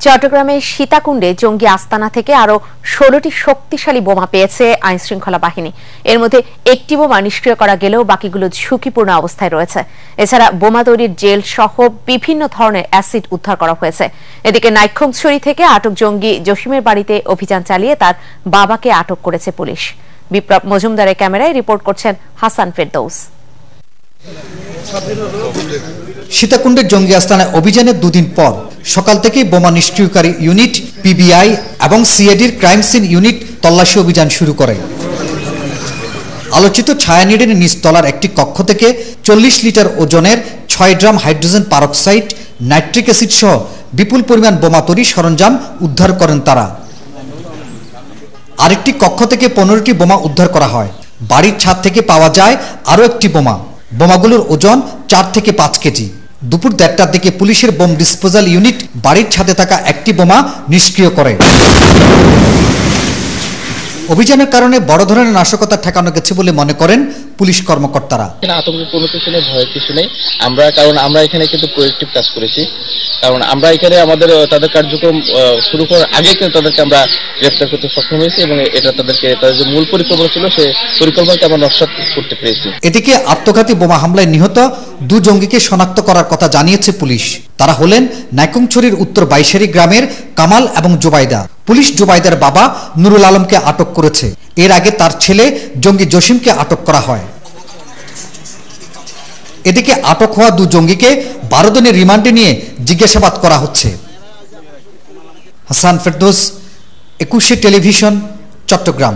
চট্টগ্রামের সীতাকুণ্ডে জঙ্গি আস্তানা থেকে আরো ১৬টি শক্তিশালী বোমা পেয়েছে আইনশৃঙ্খলা বাহিনী। এর মধ্যে একটি বোমা নিষ্ক্রিয় করা গেলেও বাকিগুলো ঝুঁকিপূর্ণ অবস্থায় রয়েছে। এছাড়া বোমা তৈরির জেল সহ বিভিন্ন ধরনের অ্যাসিড উদ্ধার করা হয়েছে। এদিকে নাইক্ষ্যংছড়ি থেকে আটক জঙ্গি জসিমের বাড়িতে অভিযান চালিয়ে তার বাবাকে আটক করেছে পুলিশ। বিপ্লব মজুমদারের ক্যামেরায় রিপোর্ট করছেন হাসান ফেরদৌস। সীতাকুণ্ডের জঙ্গি আস্তানায় অভিযানের দুদিন পর সকাল থেকেই বোমা নিষ্ক্রিয়কারী ইউনিট, পিবিআই এবং সিআইডির ক্রাইম সিন ইউনিট তল্লাশি অভিযান শুরু করে। আলোচিত ছায়ানিডের নিচতলার একটি কক্ষ থেকে ৪০ লিটার ওজনের ৬ drum hydrogen peroxide, nitric acid সহ বিপুল পরিমাণ বোমা তৈরি সরঞ্জাম উদ্ধার করেন তারা। আরেকটি কক্ষ থেকে ১৫টি বোমা উদ্ধার করা হয়। বাড়ির ছাদ থেকে পাওয়া যায় আরও একটি বোমা। বোমাগুলোর ওজন ৪ থেকে ৫ কেজি। দুপুর ১:৩০টার দিকে পুলিশের বোম ডিসপোজাল ইউনিট বাড়ির ছাদে থাকা একটি বোমা নিষ্ক্রিয় করে। অভিযানের কারণে বড় ধরনের নাশকতা ঠেকানো গেছে বলে মনে করেন পুলিশ কর্মকর্তারা। আতঙ্কের কোনো কিছু নেই, ভয়ের কিছু নেই। আমরা এখানে কিন্তু প্রোঅ্যাক্টিভ কাজ করেছি, কারণ আমরা এখানে তাদের কার্যক্রম শুরু করার আগে কিন্তু তাদেরকে আমরা গ্রেফতার করতে সক্ষম হয়েছি এবং এটা তাদের যে মূল পরিকল্পনা ছিল সেই পরিকল্পনাকে আমরা নস্যাৎ করতে পেরেছি। এদিকে আত্মঘাতী বোমা হামলায় নিহত ২ জঙ্গিকে শনাক্ত করার কথা জানিয়েছে পুলিশ। তারা হলেন নাইক্ষ্যংছড়ির উত্তর বাইশারি গ্রামের কামাল এবং জুবাইদা। পুলিশ জুবাইদার বাবা নুরুল আলমকে আটক করেছে। এর আগে তার ছেলে জঙ্গি জসিমকে আটক করা হয়। এদিকে আটক হওয়া ২ জঙ্গিকে ১২ দিনের রিমান্ডে নিয়ে জিজ্ঞাসাবাদ করা হচ্ছে। হাসান ফেরদৌস, ২১শে টেলিভিশন, চট্টগ্রাম।